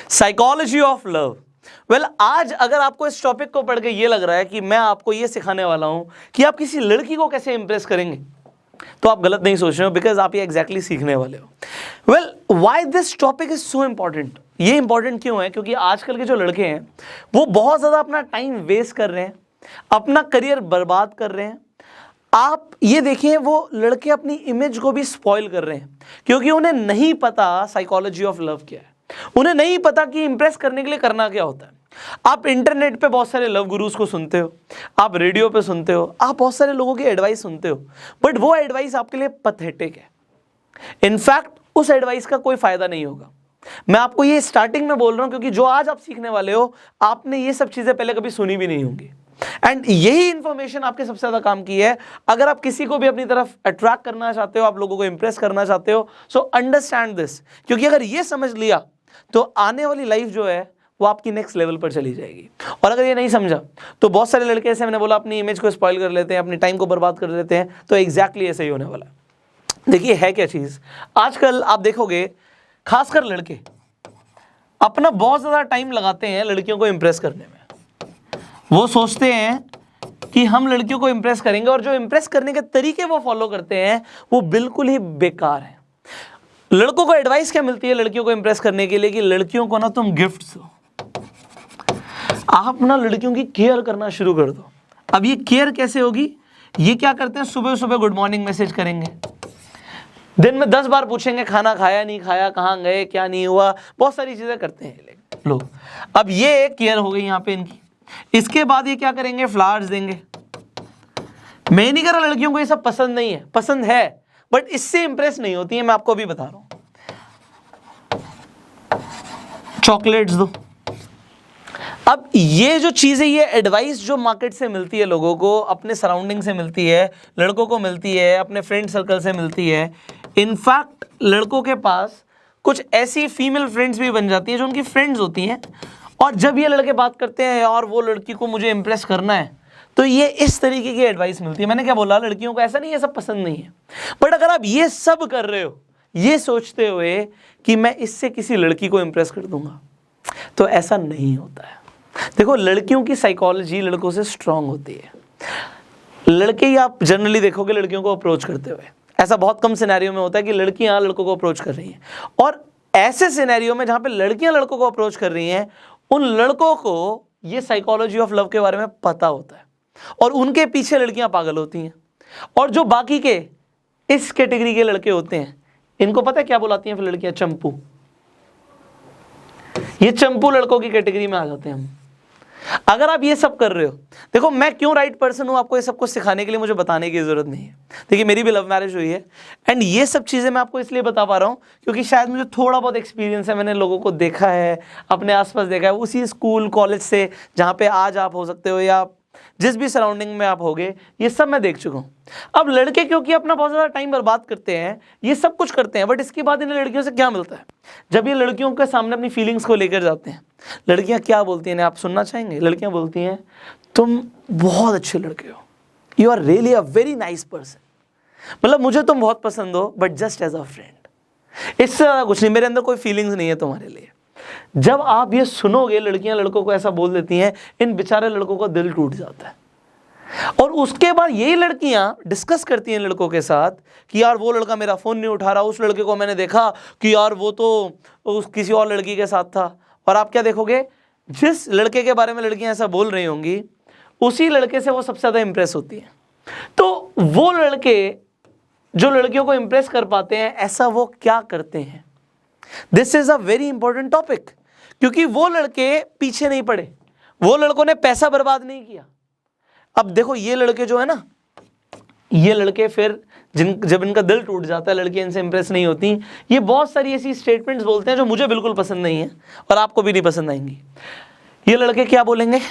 Psychology of love. Well, आज अगर आपको इस टॉपिक को पढ़ के ये लग रहा है कि मैं आपको ये सिखाने वाला हूं कि आप किसी लड़की को कैसे इंप्रेस करेंगे, तो आप गलत नहीं सोच रहे हो, बिकॉज आप ये एग्जैक्टली सीखने वाले हो। Well, why this topic is so important. ये इंपॉर्टेंट क्यों है? क्योंकि आजकल के जो लड़के हैं वो बहुत ज़्यादा अपना टाइम वेस्ट कर रहे हैं, अपना करियर बर्बाद कर रहे हैं। आप ये देखिए, वो लड़के अपनी इमेज को भी स्पॉइल कर रहे हैं क्योंकि उन्हें नहीं पता साइकोलॉजी ऑफ लव क्या है। उन्हें नहीं पता कि इंप्रेस करने के लिए करना क्या होता है। आप इंटरनेट पे बहुत सारे लव गुरुज को सुनते हो, आप रेडियो पे सुनते हो, आप बहुत सारे लोगों की एडवाइस सुनते हो, बट वो एडवाइस आपके लिए पैथेटिक है। इनफैक्ट उस एडवाइस का कोई फायदा नहीं होगा। मैं आपको ये स्टार्टिंग में बोल रहा हूं क्योंकि जो आज आप सीखने वाले हो, आपने ये सब चीजें पहले कभी सुनी भी नहीं होंगी। एंड यही इंफॉर्मेशन आपके सबसे ज्यादा काम की है अगर आप किसी को भी अपनी तरफ अट्रैक्ट करना चाहते हो, आप लोगों को इंप्रेस करना चाहते हो। सो अंडरस्टैंड दिस, क्योंकि अगर ये समझ लिया तो आने वाली लाइफ जो है वो आपकी नेक्स्ट लेवल पर चली जाएगी। और अगर ये नहीं समझा तो बहुत सारे लड़के ऐसे, मैंने बोला, अपनी इमेज को स्पॉइल कर लेते हैं, अपनी टाइम को बर्बाद कर लेते हैं। तो एग्जैक्टली ऐसे ही होने वाला है। देखिए है क्या चीज, आजकल आप देखोगे खासकर लड़के अपना बहुत ज्यादा टाइम लगाते हैं लड़कियों को इंप्रेस करने में। वो सोचते हैं कि हम लड़कियों को इंप्रेस करेंगे, और जो इंप्रेस करने के तरीके वो फॉलो करते हैं वो बिल्कुल ही बेकार है। लड़कों को एडवाइस क्या मिलती है लड़कियों को इंप्रेस करने के लिए कि लड़कियों को ना तुम गिफ्ट्स दो, आप ना लड़कियों की केयर करना शुरू कर दो। अब ये केयर कैसे होगी? ये क्या करते हैं, सुबह सुबह गुड मॉर्निंग मैसेज करेंगे, दिन में 10 बार पूछेंगे खाना खाया नहीं खाया, कहाँ गए, क्या नहीं हुआ, बहुत सारी चीजें करते हैं लोग। अब ये एक केयर हो गई यहाँ पे इनकी। इसके बाद ये क्या करेंगे, फ्लावर्स देंगे। मैं नहीं कह रहा लड़कियों को ये सब पसंद नहीं है, पसंद है, बट इससे इंप्रेस नहीं होती है। मैं आपको अभी बता रहा हूं। चॉकलेट्स दो। अब ये जो चीजें, ये एडवाइस जो मार्केट से मिलती है लोगों को, अपने सराउंडिंग से मिलती है, लड़कों को मिलती है, अपने फ्रेंड सर्कल से मिलती है। इनफैक्ट लड़कों के पास कुछ ऐसी फीमेल फ्रेंड्स भी बन जाती हैं जो उनकी फ्रेंड्स होती हैं, और जब ये लड़के बात करते हैं और वो लड़की को मुझे इंप्रेस करना है, तो ये इस तरीके की एडवाइस मिलती है। मैंने क्या बोला, लड़कियों को ऐसा नहीं है सब पसंद नहीं है, बट अगर आप ये सब कर रहे हो ये सोचते हुए कि मैं इससे किसी लड़की को इंप्रेस कर दूंगा, तो ऐसा नहीं होता है। देखो, लड़कियों की साइकोलॉजी लड़कों से स्ट्रांग होती है। लड़के ही आप जनरली देखोगे लड़कियों को अप्रोच करते हुए, ऐसा बहुत कम सिनेरियो में होता है कि लड़कियां लड़कों को अप्रोच कर रही हैं। और ऐसे सिनेरियो में जहां पे लड़कियां लड़कों को अप्रोच कर रही हैं, उन लड़कों को ये साइकोलॉजी ऑफ लव के बारे में पता होता है, और उनके पीछे लड़कियां पागल होती हैं। और जो बाकी के इस कैटेगरी के लड़के होते हैं, इनको पता है क्या बुलाती हैं फिर लड़कियां? चंपू। ये चंपू लड़कों की कैटेगरी में आ जाते हैं हम। अगर आप ये सब कर रहे हो, देखो मैं क्यों राइट पर्सन हूं आपको ये सब कुछ सिखाने के लिए, मुझे बताने की जरूरत नहीं है। देखिए, मेरी भी लव मैरिज हुई है, एंड ये सब चीजें मैं आपको इसलिए बता पा रहा हूं क्योंकि शायद मुझे थोड़ा बहुत एक्सपीरियंस है। मैंने लोगों को देखा है, अपने आसपास देखा है, उसी स्कूल कॉलेज से जहां पे आज आप हो सकते हो या जिस भी सराउंडिंग में आप होगे, ये सब मैं देख चुका हूं। अब लड़के क्योंकि अपना बहुत ज्यादा टाइम बर्बाद करते हैं, ये सब कुछ करते हैं, बट इसके बाद इन्हें लड़कियों से क्या मिलता है? जब ये लड़कियों के सामने अपनी फीलिंग्स को लेकर जाते हैं, लड़कियां क्या बोलती हैं आप सुनना चाहेंगे? लड़कियां बोलती हैं, तुम बहुत अच्छे लड़के हो, you are really a very nice person, मतलब मुझे तुम बहुत पसंद हो, but just as a friend. इससे ज्यादा कुछ नहीं, मेरे अंदर कोई फीलिंग्स नहीं है तुम्हारे लिए। जब आप ये सुनोगे लड़कियां लड़कों को ऐसा बोल देती हैं, इन बेचारे लड़कों का दिल टूट जाता है। और उसके बाद यही लड़कियां डिस्कस करती हैं लड़कों के साथ कि यार वो लड़का मेरा फोन नहीं उठा रहा, उस लड़के को मैंने देखा कि यार वो तो उस किसी और लड़की के साथ था। और आप क्या देखोगे, जिस लड़के के बारे में लड़कियां ऐसा बोल रही होंगी, उसी लड़के से वो सबसे ज्यादा इंप्रेस होती हैं। तो वो लड़के जो लड़कियों को इंप्रेस कर पाते हैं, ऐसा वो क्या करते हैं? This is a very important topic, क्योंकि वो लड़के पीछे नहीं पड़े, वो लड़कों ने पैसा बर्बाद नहीं किया। अब देखो, ये लड़के जो है ना, ये लड़के फिर जब इनका दिल टूट जाता है, लड़कियां इनसे इंप्रेस नहीं होती, ये बहुत सारी ऐसी स्टेटमेंट्स बोलते हैं जो मुझे बिल्कुल पसंद नहीं है और आपको भी नहीं पसंद आएंगी। ये लड़के क्या बोलेंगे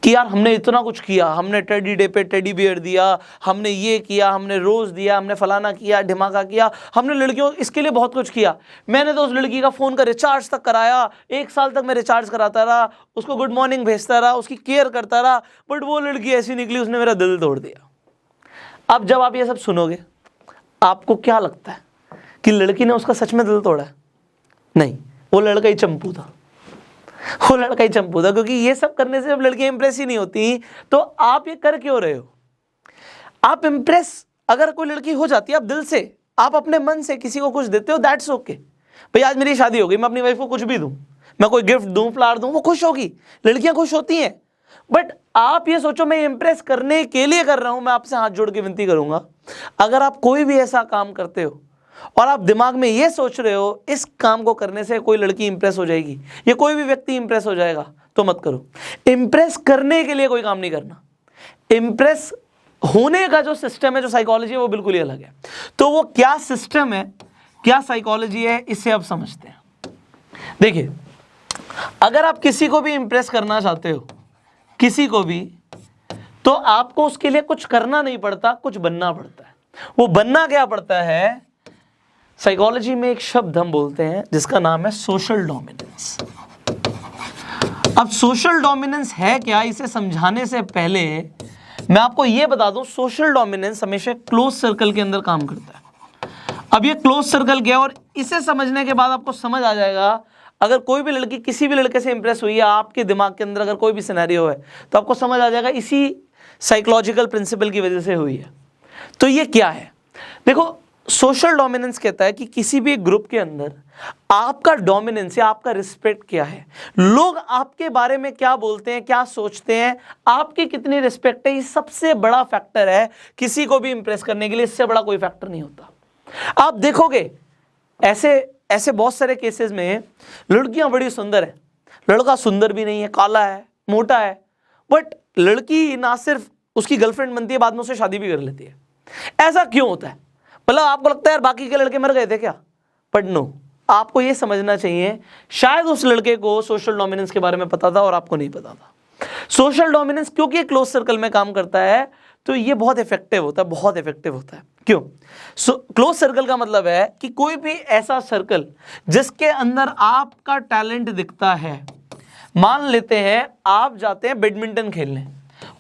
कि यार हमने इतना कुछ किया, हमने टेडी डे पे टेडी बियर दिया, हमने ये किया, हमने रोज दिया, हमने फलाना किया, ढिमाका किया, हमने लड़कियों इसके लिए बहुत कुछ किया। मैंने तो उस लड़की का फोन का रिचार्ज तक कराया, 1 साल तक मैं रिचार्ज कराता रहा, उसको गुड मॉर्निंग भेजता रहा, उसकी केयर करता रहा, बट वो लड़की ऐसी निकली, उसने मेरा दिल तोड़ दिया। अब जब आप ये सब सुनोगे, आपको क्या लगता है कि लड़की ने उसका सच में दिल तोड़ा है? नहीं, वो लड़का ही चंपू था। वो लड़का ही चंपू था, क्योंकि ये सब करने से जब लड़कियां इंप्रेस ही नहीं होती तो आप ये कर क्यों रहे हो? आप इंप्रेस अगर कोई लड़की हो जाती है, आप दिल से, आप अपने मन से किसी को कुछ देते हो, दैट्स ओके। भाई आज मेरी शादी हो गई, मैं अपनी वाइफ को कुछ भी दूं, मैं कोई गिफ्ट दूं, फ्लावर दूं, वो खुश होगी, लड़कियां खुश होती हैं। बट आप ये सोचो मैं इंप्रेस करने के लिए कर रहा हूं। मैं आपसे हाथ जोड़ के विनती करूंगा, अगर आप कोई भी ऐसा काम करते हो और आप दिमाग में ये सोच रहे हो इस काम को करने से कोई लड़की इंप्रेस हो जाएगी या कोई भी व्यक्ति इंप्रेस हो जाएगा, तो मत करो। इंप्रेस करने के लिए कोई काम नहीं करना। इंप्रेस होने का जो सिस्टम है, जो साइकोलॉजी है, वो बिल्कुल ही अलग है। तो वो क्या सिस्टम है, क्या साइकोलॉजी है, इसे आप समझते हैं। देखिए, अगर आप किसी को भी इंप्रेस करना चाहते हो, किसी को भी, तो आपको उसके लिए कुछ करना नहीं पड़ता, कुछ बनना पड़ता है। वो बनना क्या पड़ता है? साइकोलॉजी में एक शब्द हम बोलते हैं जिसका नाम है सोशल डोमिनेंस। अब सोशल डोमिनेंस है क्या, इसे समझाने से पहले मैं आपको यह बता दूं, सोशल डोमिनेंस हमेशा क्लोज सर्कल के अंदर काम करता है। अब ये क्लोज सर्कल क्या है, और इसे समझने के बाद आपको समझ आ जाएगा, अगर कोई भी लड़की किसी भी लड़के से इंप्रेस हुई है, आपके दिमाग के अंदर अगर कोई भी सिनेरियो है, तो आपको समझ आ जाएगा इसी साइकोलॉजिकल प्रिंसिपल की वजह से हुई है। तो ये क्या है? देखो, सोशल डोमिनेंस कहता है कि किसी भी ग्रुप के अंदर आपका डोमिनेंस या आपका रिस्पेक्ट क्या है, लोग आपके बारे में क्या बोलते हैं, क्या सोचते हैं, आपकी कितनी रिस्पेक्ट है, ये सबसे बड़ा फैक्टर है किसी को भी इंप्रेस करने के लिए। इससे बड़ा कोई फैक्टर नहीं होता। आप देखोगे ऐसे बहुत सारे केसेस में लड़कियां बड़ी सुंदर है, लड़का सुंदर भी नहीं है, काला है, मोटा है, बट लड़की ना सिर्फ उसकी गर्लफ्रेंड बनती है, बाद में उससे शादी भी कर लेती है। ऐसा क्यों होता है? मतलब आपको लगता है यार बाकी के लड़के मर गए थे क्या? बट नो, आपको यह समझना चाहिए, शायद उस लड़के को सोशल डोमिनेंस के बारे में पता था और आपको नहीं पता था। सोशल डोमिनेंस क्योंकि क्लोज सर्कल में काम करता है, तो ये बहुत इफेक्टिव होता है, बहुत इफेक्टिव होता है। क्यों? क्लोज सर्कल का मतलब है कि कोई भी ऐसा सर्कल जिसके अंदर आपका टैलेंट दिखता है। मान लेते हैं आप जाते हैं बैडमिंटन खेलने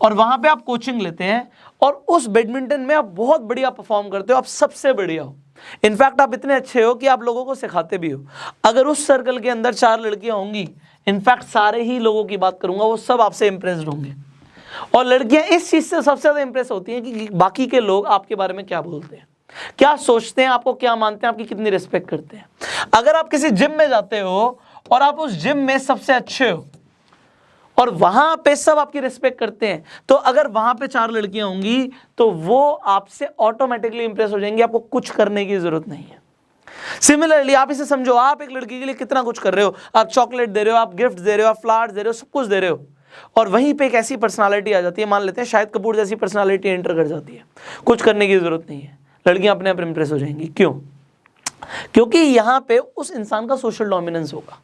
और वहां पे आप कोचिंग लेते हैं और उस बैडमिंटन में आप बहुत बढ़िया परफॉर्म करते हो, आप सबसे बढ़िया हो, इनफैक्ट आप इतने अच्छे हो कि आप लोगों को सिखाते भी हो। अगर उस सर्कल के अंदर 4 लड़कियां होंगी, इनफैक्ट सारे ही लोगों की बात करूंगा, वो सब आपसे इंप्रेस्ड होंगे। और लड़कियां इस चीज से सबसे ज्यादा इंप्रेस होती हैं कि बाकी के लोग आपके बारे में क्या बोलते हैं, क्या सोचते हैं, आपको क्या मानते हैं, आपकी कितनी रिस्पेक्ट करते हैं। अगर आप किसी जिम में जाते हो और आप उस जिम में सबसे अच्छे हो और वहां पे सब आपकी रिस्पेक्ट करते हैं, तो अगर वहां पे 4 लड़कियां होंगी तो वो आपसे ऑटोमेटिकली इंप्रेस हो जाएंगी, आपको कुछ करने की जरूरत नहीं है। सिमिलरली आप इसे समझो, आप एक लड़की के लिए कितना कुछ कर रहे हो, आप चॉकलेट दे रहे हो, आप गिफ्ट दे रहे हो, आप फ्लावर्स दे रहे हो, सब कुछ दे रहे हो, और वहीं पे एक ऐसी पर्सनालिटी आ जाती है, मान लेते हैं शाहिद कपूर जैसी पर्सनालिटी एंटर कर जाती है, कुछ करने की जरूरत नहीं है, लड़कियां अपने आप इंप्रेस हो जाएंगी। क्यों? क्योंकि यहां पे उस इंसान का सोशल डोमिनेंस होगा,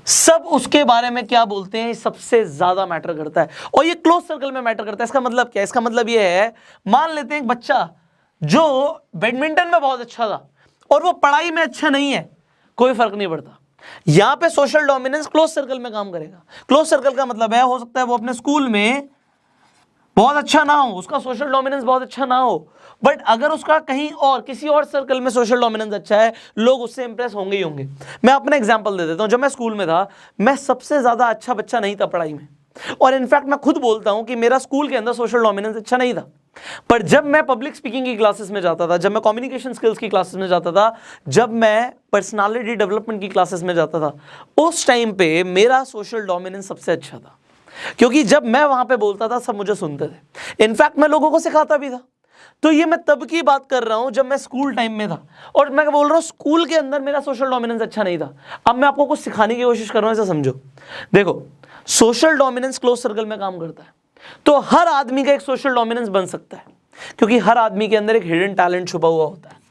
सब उसके बारे में क्या बोलते हैं सबसे ज्यादा मैटर करता है, और ये क्लोज सर्कल में मैटर करता है। इसका मतलब क्या है? इसका मतलब ये है, मान लेते हैं एक बच्चा जो बैडमिंटन में बहुत अच्छा था और वो पढ़ाई में अच्छा नहीं है, कोई फर्क नहीं पड़ता, यहां पे सोशल डोमिनेंस क्लोज सर्कल में काम करेगा। क्लोज सर्कल का मतलब है, हो सकता है वो अपने स्कूल में बहुत अच्छा ना हो, उसका सोशल डोमिनेंस बहुत अच्छा ना हो, बट अगर उसका कहीं और किसी और सर्कल में सोशल डोमिनेंस अच्छा है, लोग उससे इंप्रेस होंगे ही होंगे। मैं अपना एग्जांपल दे देता हूं, जब मैं स्कूल में था, मैं सबसे ज्यादा अच्छा बच्चा नहीं था पढ़ाई में, और इनफैक्ट मैं खुद बोलता हूं कि मेरा स्कूल के अंदर सोशल डोमिनेंस अच्छा नहीं था। पर जब मैं पब्लिक स्पीकिंग की क्लासेस में जाता था, जब मैं कम्युनिकेशन स्किल्स की क्लासेस में जाता था, जब मैं पर्सनालिटी डेवलपमेंट की क्लासेस में जाता था, उस टाइम पे मेरा सोशल डोमिनेंस सबसे अच्छा था, क्योंकि जब मैं वहां पे बोलता था सब मुझे सुनते थे, इनफैक्ट मैं लोगों को सिखाता भी था। तो ये मैं तब की बात कर रहा हूं जब मैं स्कूल टाइम में था, और मैं बोल रहा हूं स्कूल के अंदर मेरा सोशल डोमिनेंस अच्छा नहीं था। अब मैं आपको कुछ सिखाने की कोशिश कर रहा हूं, ऐसा समझो। देखो, सोशल डोमिनेंस क्लोज सर्कल में काम करता है, तो हर आदमी का एक सोशल डोमिनेंस बन सकता है, क्योंकि हर आदमी के अंदर एक हिडन टैलेंट छुपा हुआ होता है।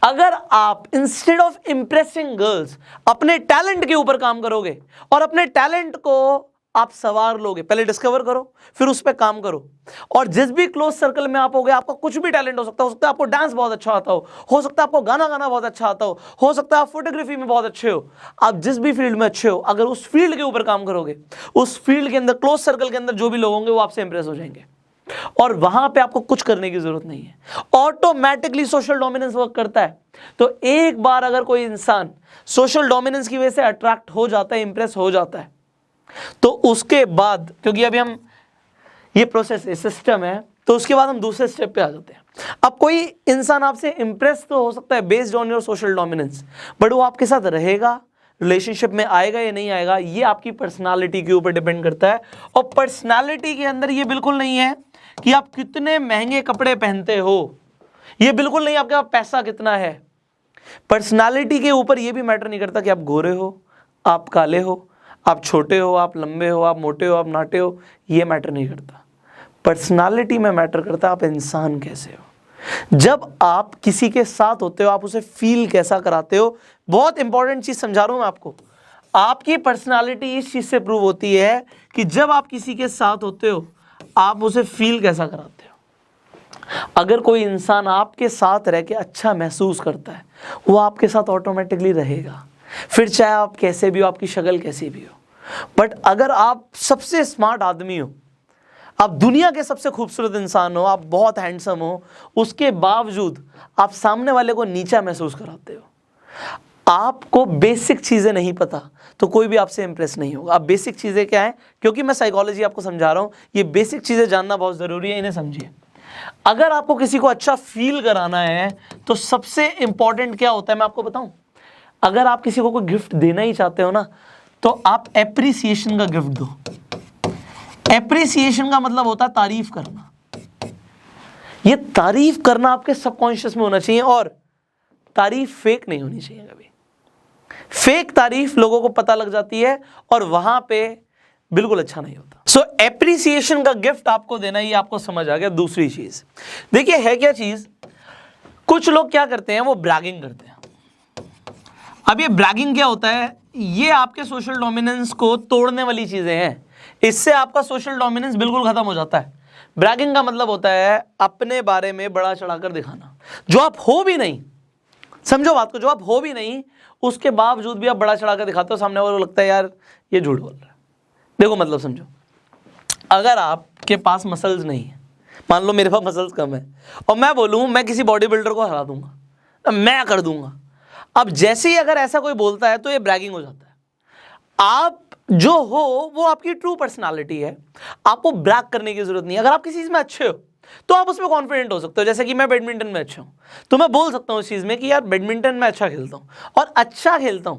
अगर आप इंस्टेड ऑफ इंप्रेसिंग गर्ल्स अपने टैलेंट के ऊपर काम करोगे और अपने टैलेंट को आप सवार लोगे, पहले डिस्कवर करो, फिर उस पर काम करो, और जिस भी क्लोज सर्कल में आप होगे, आपका कुछ भी टैलेंट हो सकता है आपको डांस बहुत अच्छा आता हो सकता है आपको गाना गाना बहुत अच्छा आता हो सकता है आप फोटोग्राफी में बहुत अच्छे हो, आप जिस भी फील्ड में अच्छे हो, अगर उस फील्ड के ऊपर काम करोगे, उस फील्ड के अंदर क्लोज सर्कल के अंदर जो भी लोग होंगे वो आपसे इंप्रेस हो जाएंगे, और वहां पे आपको कुछ करने की जरूरत नहीं है, ऑटोमेटिकली सोशल डोमिनेंस वर्क करता है। तो एक बार अगर कोई इंसान सोशल डोमिनेंस की वजह से अट्रैक्ट हो जाता है, इंप्रेस हो जाता है, तो उसके बाद, क्योंकि अभी हम ये प्रोसेस है, सिस्टम है, तो उसके बाद हम दूसरे स्टेप पे आ जाते हैं। अब कोई इंसान आपसे इंप्रेस तो हो सकता है based on your social dominance, but वो आपके साथ रहेगा, रिलेशनशिप में आएगा या नहीं आएगा, ये आपकी पर्सनालिटी के ऊपर डिपेंड करता है। और पर्सनालिटी के अंदर ये बिल्कुल नहीं है कि आप कितने महंगे कपड़े पहनते हो, ये बिल्कुल नहीं आपके पास पैसा कितना है। पर्सनालिटी के ऊपर ये भी मैटर नहीं करता कि आप गोरे हो, आप काले हो, आप छोटे हो, आप लंबे हो, आप मोटे हो, आप नाटे हो, ये मैटर नहीं करता। पर्सनालिटी में मैटर करता है आप इंसान कैसे हो। जब आप किसी के साथ होते हो आप उसे फील कैसा कराते हो। बहुत इंपॉर्टेंट चीज समझा रहा हूं मैं आपको, आपकी पर्सनालिटी इस चीज से प्रूव होती है कि जब आप किसी के साथ होते हो आप उसे फील कैसा कराते हो। अगर कोई इंसान आपके साथ रह के अच्छा महसूस करता है वो आपके साथ ऑटोमेटिकली रहेगा, फिर चाहे आप कैसे भी हो, आपकी शक्ल कैसी भी हो। बट अगर आप सबसे स्मार्ट आदमी हो, आप दुनिया के सबसे खूबसूरत इंसान हो, आप बहुत हैंडसम हो, उसके बावजूद आप सामने वाले को नीचा महसूस कराते हो, आपको बेसिक चीज़ें नहीं पता, तो कोई भी आपसे इंप्रेस नहीं होगा। अब बेसिक चीज़ें क्या हैं, क्योंकि मैं साइकोलॉजी आपको समझा रहा हूँ, ये बेसिक चीज़ें जानना बहुत ज़रूरी है, इन्हें समझिए। अगर आपको किसी को अच्छा फील कराना है तो सबसे इंपॉर्टेंट क्या होता है मैं आपको बताऊं। अगर आप किसी को कोई गिफ्ट देना ही चाहते हो ना, तो आप एप्रिसिएशन का गिफ्ट दो। एप्रिसिएशन का मतलब होता है तारीफ करना। ये तारीफ करना आपके सबकॉन्शियस में होना चाहिए, और तारीफ फेक नहीं होनी चाहिए कभी। फेक तारीफ लोगों को पता लग जाती है और वहां पे बिल्कुल अच्छा नहीं होता। सो एप्रिसिएशन का गिफ्ट आपको देना, ये आपको समझ आ गया। दूसरी चीज देखिए है क्या चीज, कुछ लोग क्या करते हैं, वो ब्रैगिंग करते हैं। अब ये ब्रैगिंग क्या होता है, ये आपके सोशल डोमिनेंस को तोड़ने वाली चीजें हैं। इससे आपका सोशल डोमिनेंस बिल्कुल खत्म हो जाता है। ब्रैगिंग का मतलब होता है अपने बारे में बड़ा चढ़ाकर दिखाना, जो आप हो भी नहीं। समझो बात को, जो आप हो भी नहीं उसके बावजूद भी आप बड़ा चढ़ाकर दिखाते हो, सामने वाले को लगता है यार ये झूठ बोल रहा है। देखो मतलब समझो, अगर आपके पास मसल्स नहीं है, मान लो मेरे पास मसल्स कम है, और मैं बोलूँ मैं किसी बॉडी बिल्डर को हरा दूंगा, मैं कर दूंगा, अब जैसे ही अगर ऐसा कोई बोलता है तो ये ब्रैगिंग हो जाता है। आप जो हो वो आपकी ट्रू पर्सनालिटी है, आपको ब्रैग करने की जरूरत नहीं है। अगर आप किसी चीज में अच्छे हो तो आप उसमें कॉन्फिडेंट हो सकते हो। जैसे कि मैं बैडमिंटन में अच्छा हूं, तो मैं बोल सकता हूं इस चीज में कि यार बैडमिंटन में अच्छा खेलता हूं और अच्छा खेलता हूं।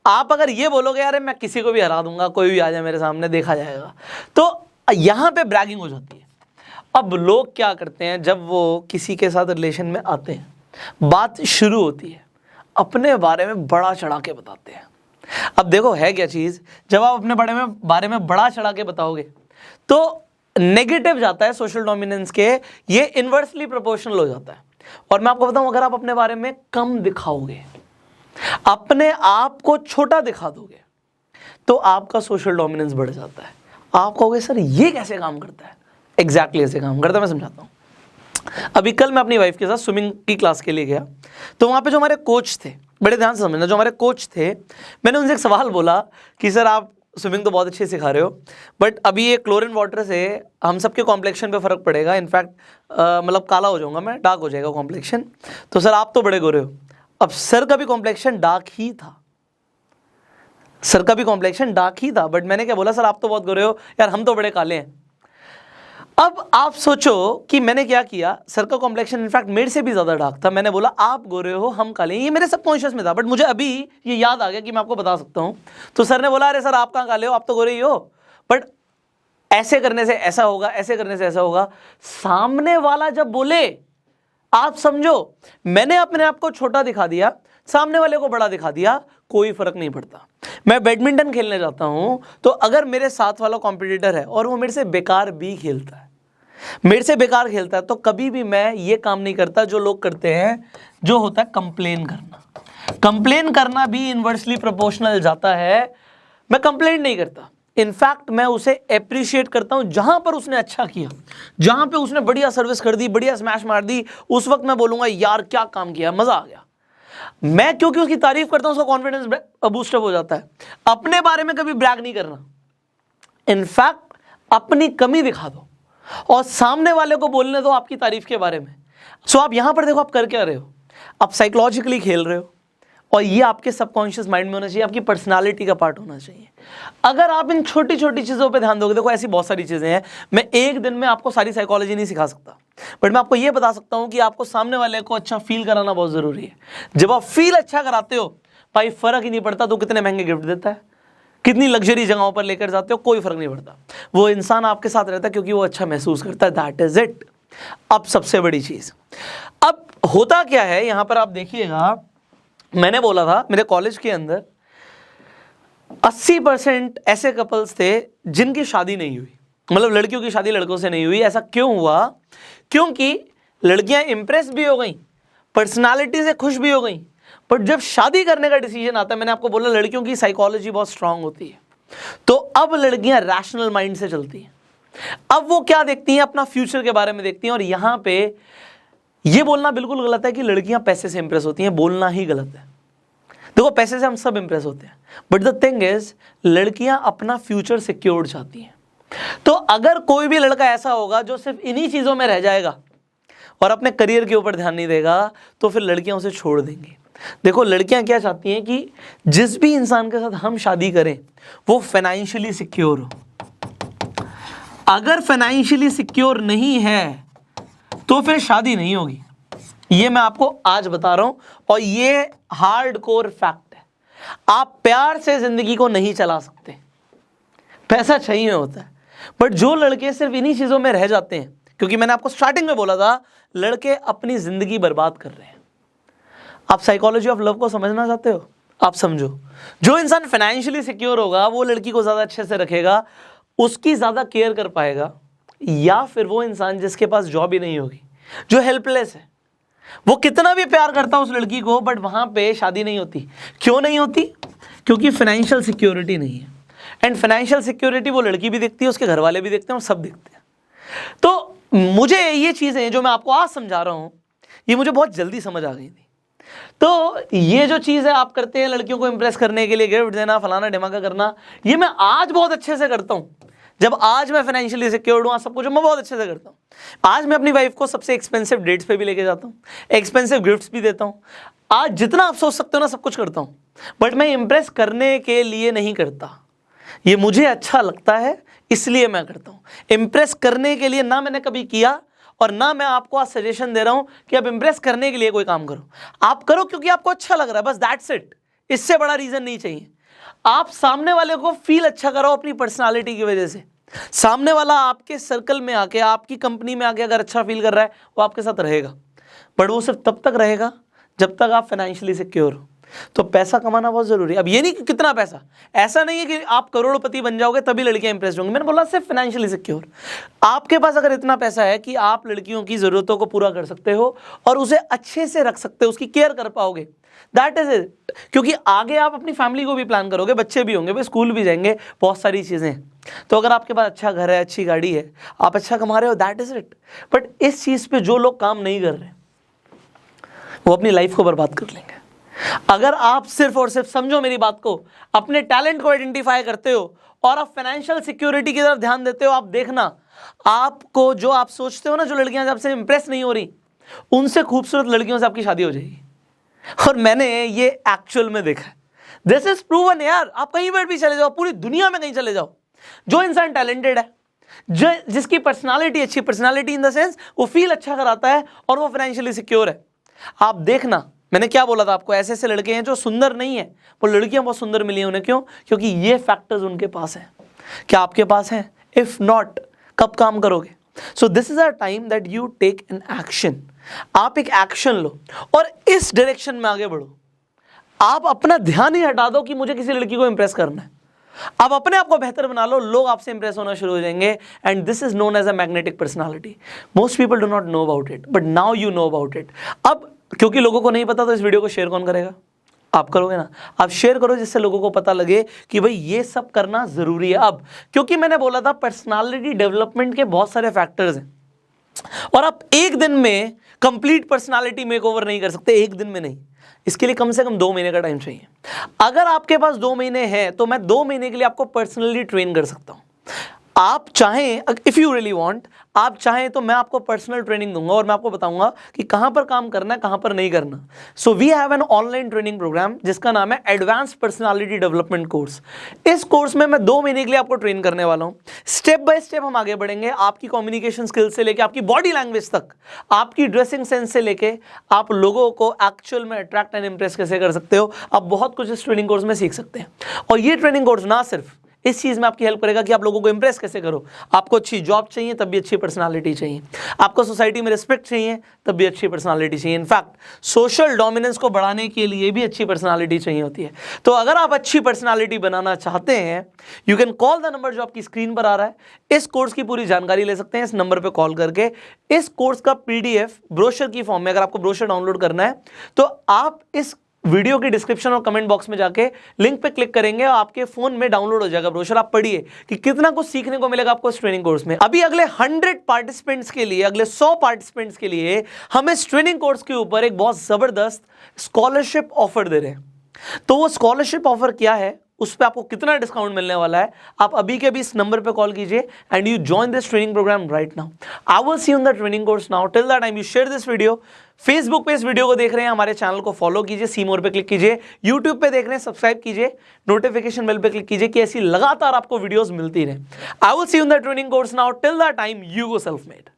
आप अगर ये बोलोगे यार मैं किसी को भी हरा दूंगा, कोई भी आ जाए मेरे सामने देखा जाएगा, तो यहां पे ब्रैगिंग हो जाती है। अब लोग क्या करते हैं, जब वो किसी के साथ रिलेशन में आते हैं, बात शुरू होती है, अपने बारे में बड़ा चढ़ा के बताते हैं। अब देखो है क्या चीज, जब आप अपने बारे में बड़ा चढ़ा के बताओगे तो नेगेटिव जाता है सोशल डोमिनेंस के, ये इनवर्सली प्रोपोर्शनल हो जाता है। और मैं आपको बताऊं, अगर आप अपने बारे में कम दिखाओगे, अपने आप को छोटा दिखा दोगे, तो आपका सोशल डोमिनेंस बढ़ जाता है। आप कहोगे सर ये कैसे काम करता है, एग्जैक्टली ऐसे काम करता है, मैं समझाता हूँ। अभी कल मैं अपनी वाइफ के साथ स्विमिंग की क्लास के लिए गया, तो वहाँ पे जो हमारे कोच थे, बड़े ध्यान से समझना, जो हमारे कोच थे, मैंने उनसे एक सवाल बोला कि सर आप स्विमिंग तो बहुत अच्छे सिखा रहे हो, बट अभी ये क्लोरीन वाटर से हम सबके कॉम्प्लेक्शन पे फ़र्क पड़ेगा, इनफैक्ट मतलब काला हो जाऊंगा मैं, डार्क हो जाएगा कॉम्प्लेक्शन, तो सर आप तो बड़े गोरे हो। अब सर का भी कॉम्प्लेक्शन डार्क ही था, सर का भी कॉम्प्लेक्शन डार्क ही था, बट मैंने क्या बोला, सर आप तो बहुत गोरे हो यार, हम तो बड़े काले हैं। अब आप सोचो कि मैंने क्या किया, सर का कॉम्प्लेक्शन इनफैक्ट मेरे से भी ज़्यादा डार्क था, मैंने बोला आप गोरे हो हम काले हैं। ये मेरे सबकॉन्शियस में था, बट मुझे अभी ये याद आ गया कि मैं आपको बता सकता हूँ। तो सर ने बोला अरे सर आप कहाँ काले हो, आप तो गोरे ही हो, बट ऐसे करने से ऐसा होगा, ऐसे करने से ऐसा होगा। सामने वाला जब बोले, आप समझो मैंने अपने आप को छोटा दिखा दिया, सामने वाले को बड़ा दिखा दिया, कोई फर्क नहीं पड़ता। मैं बैडमिंटन खेलने जाता हूं, तो अगर मेरे साथ वाला कॉम्पिटिटर है और वो मेरे से बेकार भी खेलता है, मेरे से बेकार खेलता है, तो कभी भी मैं ये काम नहीं करता जो लोग करते हैं, जो होता है कंप्लेन करना। कंप्लेन करना भी इनवर्सली प्रोपोर्शनल जाता है। मैं कंप्लेन नहीं करता, इनफैक्ट मैं उसे एप्रिशिएट करता हूं। जहां पर उसने अच्छा किया, जहां पे उसने बढ़िया सर्विस कर दी, बढ़िया स्मैश मार दी, उस वक्त मैं बोलूंगा यार क्या काम किया, मजा आ गया। मैं क्योंकि उसकी तारीफ करता हूं, उसका कॉन्फिडेंस बूस्टअप हो जाता है। अपने बारे में कभी ब्रैग नहीं करना, इनफैक्ट अपनी कमी दिखा दो और सामने वाले को बोलने दो आपकी तारीफ के बारे में। सो आप यहां पर देखो आप कर क्या रहे हो, आप साइकोलॉजिकली खेल रहे हो और ये आपके सबकॉन्शियस माइंड में होना चाहिए, आपकी पर्सनालिटी का पार्ट होना चाहिए। अगर आप इन छोटी छोटी चीज़ों पे ध्यान दोगे, देखो ऐसी बहुत सारी चीज़ें हैं, मैं एक दिन में आपको सारी साइकोलॉजी नहीं सिखा सकता, बट मैं आपको ये बता सकता हूँ कि आपको सामने वाले को अच्छा फील कराना बहुत ज़रूरी है। जब आप फील अच्छा कराते हो भाई, फ़र्क ही नहीं पड़ता तो कितने महंगे गिफ्ट देता है, कितनी लग्जरी जगहों पर लेकर जाते हो, कोई फ़र्क नहीं पड़ता। वो इंसान आपके साथ रहता है क्योंकि वो अच्छा महसूस करता है, दैट इज़ इट। अब सबसे बड़ी चीज़, अब होता क्या है यहाँ पर आप देखिएगा, मैंने बोला था मेरे कॉलेज के अंदर 80% ऐसे कपल्स थे जिनकी शादी नहीं हुई, मतलब लड़कियों की शादी लड़कों से नहीं हुई। ऐसा क्यों हुआ? क्योंकि लड़कियां इंप्रेस भी हो गई, पर्सनालिटी से खुश भी हो गई, बट जब शादी करने का डिसीजन आता है, मैंने आपको बोला लड़कियों की साइकोलॉजी बहुत स्ट्रांग होती है, तो अब लड़कियां रैशनल माइंड से चलती हैं। अब वो क्या देखती हैं? अपना फ्यूचर के बारे में देखती हैं। और यहां पे ये बोलना बिल्कुल गलत है कि लड़कियां पैसे से इंप्रेस होती हैं, बोलना ही गलत है। देखो पैसे से हम सब इंप्रेस होते हैं, बट द थिंग इज लड़कियां अपना फ्यूचर सिक्योर्ड चाहती हैं। तो अगर कोई भी लड़का ऐसा होगा जो सिर्फ इन्हीं चीज़ों में रह जाएगा और अपने करियर के ऊपर ध्यान नहीं देगा, तो फिर लड़कियां उसे छोड़ देंगी। देखो लड़कियां क्या चाहती हैं कि जिस भी इंसान के साथ हम शादी करें वो फाइनेंशियली सिक्योर हो। अगर फाइनेंशियली सिक्योर नहीं है तो फिर शादी नहीं होगी। ये मैं आपको आज बता रहा हूं, और ये हार्ड कोर फैक्ट है। आप प्यार से जिंदगी को नहीं चला सकते, पैसा चाहिए होता है। बट जो लड़के सिर्फ इन्हीं चीजों में रह जाते हैं, क्योंकि मैंने आपको स्टार्टिंग में बोला था लड़के अपनी जिंदगी बर्बाद कर रहे हैं। आप साइकोलॉजी ऑफ लव को समझना चाहते हो? आप समझो, जो इंसान फाइनेंशियली सिक्योर होगा वो लड़की को ज्यादा अच्छे से रखेगा, उसकी ज्यादा केयर कर पाएगा, या फिर वो इंसान जिसके पास जॉब ही नहीं होगी, जो हेल्पलेस है, वो कितना भी प्यार करता है उस लड़की को, बट वहां पे शादी नहीं होती। क्यों नहीं होती? क्योंकि फाइनेंशियल सिक्योरिटी नहीं है। एंड फाइनेंशियल सिक्योरिटी वो लड़की भी देखती है, उसके घर वाले भी देखते हैं, और सब देखते हैं। तो मुझे ये चीजें जो मैं आपको आज समझा रहा हूं, ये मुझे बहुत जल्दी समझ आ गई थी। तो ये जो चीज़ है आप करते हैं लड़कियों को इंप्रेस करने के लिए, गिफ्ट देना, फलाना ढिमाका करना, ये मैं आज बहुत अच्छे से करता हूँ। जब आज मैं फाइनेंशियली सिक्योर्ड हूँ, सब कुछ मैं बहुत अच्छे से करता हूँ। आज मैं अपनी वाइफ को सबसे एक्सपेंसिव डेट्स पे भी लेके जाता हूँ, एक्सपेंसिव गिफ्ट्स भी देता हूँ। आज जितना आप सोच सकते हो ना सब कुछ करता हूँ, बट मैं इंप्रेस करने के लिए नहीं करता। ये मुझे अच्छा लगता है इसलिए मैं करता हूँ। इंप्रेस करने के लिए ना मैंने कभी किया, और ना मैं आपको आज सजेशन दे रहा हूं कि आप इंप्रेस करने के लिए कोई काम करो। आप करो क्योंकि आपको अच्छा लग रहा है, बस दैट्स इट। इससे बड़ा रीजन नहीं चाहिए। आप सामने वाले को फील अच्छा करो अपनी पर्सनालिटी की वजह से। सामने वाला आपके सर्कल में आके, आपकी कंपनी में आके अगर अच्छा फील कर रहा है, वो आपके साथ रहेगा, बट वो सिर्फ तब तक रहेगा जब तक आप फाइनेंशियली सिक्योर हो। तो पैसा कमाना बहुत जरूरी है। अब ये नहीं कि कितना पैसा, ऐसा नहीं है कि आप करोड़पति बन जाओगे तभी लड़कियां इंप्रेस होंगी। मैंने बोला सिर्फ फाइनेंशियली सिक्योर। आपके पास अगर इतना पैसा है कि आप लड़कियों की जरूरतों को पूरा कर सकते हो और उसे अच्छे से रख सकते हो, उसकी केयर कर पाओगे, दैट इज इट। क्योंकि आगे आप अपनी फैमिली को भी प्लान करोगे, बच्चे भी होंगे, वे स्कूल भी जाएंगे, बहुत सारी चीजें हैं। तो अगर आपके पास अच्छा घर है, अच्छी गाड़ी है, आप अच्छा कमा रहे हो, दैट इज इट। बट इस चीज पे जो लोग काम नहीं कर रहे वो अपनी लाइफ को बर्बाद कर लेंगे। अगर आप सिर्फ और सिर्फ, समझो मेरी बात को, अपने टैलेंट को आइडेंटिफाई करते हो और आप फाइनेंशियल सिक्योरिटी की तरफ ध्यान देते हो, आप देखना आपको जो आप सोचते हो ना, जो लड़कियां आपसे इंप्रेस नहीं हो रही, उनसे खूबसूरत लड़कियों से आपकी शादी हो जाएगी। और मैंने ये एक्चुअल में देखा है, दिस इज प्रूवन यार। आप कहीं पर भी चले जाओ, पूरी दुनिया में कहीं चले जाओ, जो इंसान टैलेंटेड है, जिसकी पर्सनालिटी अच्छी, पर्सनालिटी इन द सेंस वो फील अच्छा कराता है और वो फाइनेंशियली सिक्योर है, आप देखना। मैंने क्या बोला था आपको, ऐसे ऐसे लड़के हैं जो सुंदर नहीं है, वो लड़कियां बहुत सुंदर मिली हैं उन्हें। क्यों? क्योंकि ये फैक्टर्स उनके पास हैं। क्या आपके पास हैं? इफ नॉट, कब काम करोगे? So this is a time that you take an action. आप एक एक्शन लो और इस डायरेक्शन में आगे बढ़ो। आप अपना ध्यान ही हटा दो कि मुझे किसी लड़की को इंप्रेस करना है। आप अपने आप को बेहतर बना लो, लोग आपसे इंप्रेस होना शुरू हो जाएंगे। And this is known as a magnetic personality. Most people do not know about it, but now you know about it. अब क्योंकि लोगों को नहीं पता, तो इस वीडियो को शेयर कौन करेगा? आप करोगे ना। आप शेयर करो जिससे लोगों को पता लगे कि भाई ये सब करना जरूरी है। अब क्योंकि मैंने बोला था पर्सनालिटी डेवलपमेंट के बहुत सारे फैक्टर्स हैं, और आप एक दिन में कंप्लीट पर्सनालिटी मेकओवर नहीं कर सकते, एक दिन में नहीं। इसके लिए कम से कम 2 महीने का टाइम चाहिए। अगर आपके पास 2 महीने हैं तो मैं 2 महीने के लिए आपको पर्सनली ट्रेन कर सकता हूं। आप चाहें, इफ़ यू रियली वांट, आप चाहें तो मैं आपको पर्सनल ट्रेनिंग दूंगा और मैं आपको बताऊंगा कि कहां पर काम करना है, कहां पर नहीं करना। So we have an online training programme जिसका नाम है एडवांस पर्सनालिटी डेवलपमेंट कोर्स। इस कोर्स में मैं 2 महीने के लिए आपको ट्रेन करने वाला हूं। स्टेप बाय स्टेप हम आगे बढ़ेंगे, आपकी कम्युनिकेशन स्किल से लेके आपकी बॉडी लैंग्वेज तक, आपकी ड्रेसिंग सेंस से लेके आप लोगों को एक्चुअल में अट्रैक्ट एंड इंप्रेस कैसे कर सकते हो, आप बहुत कुछ इस ट्रेनिंग कोर्स में सीख सकते हैं। और ये ट्रेनिंग कोर्स ना सिर्फ इस चीज में आपकी हेल्प करेगा कि आप लोगों को इंप्रेस कैसे करो, आपको अच्छी जॉब चाहिए तब भी अच्छी पर्सनालिटी चाहिए, आपको सोसाइटी में रिस्पेक्ट चाहिए तब भी अच्छी पर्सनालिटी चाहिए, इनफैक्ट सोशल डोमिनेंस को बढ़ाने के लिए भी अच्छी पर्सनालिटी चाहिए होती है। तो अगर आप अच्छी पर्सनालिटी बनाना चाहते हैं, you can call the number जो आपकी स्क्रीन पर आ रहा है। इस कोर्स की पूरी जानकारी ले सकते हैं इस नंबर पर कॉल करके। इस कोर्स का PDF ब्रोशर की फॉर्म में, अगर आपको ब्रोशर डाउनलोड करना है तो आप इस वीडियो की डिस्क्रिप्शन और कमेंट बॉक्स में जाके लिंक पे क्लिक करेंगे और आपके फोन में डाउनलोड हो जाएगा ब्रोशर। आप पढ़िए कि कितना कुछ सीखने को मिलेगा आपको इस ट्रेनिंग कोर्स में। अभी अगले 100 पार्टिसिपेंट्स के लिए, अगले 100 पार्टिसिपेंट्स के लिए हम इस ट्रेनिंग कोर्स के ऊपर एक बहुत जबरदस्त स्कॉलरशिप ऑफर दे रहे हैं। तो वो स्कॉलरशिप ऑफर क्या है, उस पर आपको कितना डिस्काउंट मिलने वाला है, आप अभी के अभी इस नंबर पे कॉल कीजिए and you join this training programme right now. I will see you in the training course now. Till that time you share this video. Facebook पे इस वीडियो को देख रहे हैं, हमारे चैनल को फॉलो कीजिए, सी मोर पे क्लिक कीजिए। यूट्यूब पे देख रहे हैं, सब्सक्राइब कीजिए, नोटिफिकेशन बेल पे क्लिक कीजिए कि ऐसी लगातार आपको वीडियोस मिलती रहे। आई will see you in the training course now. Till that time you go self made.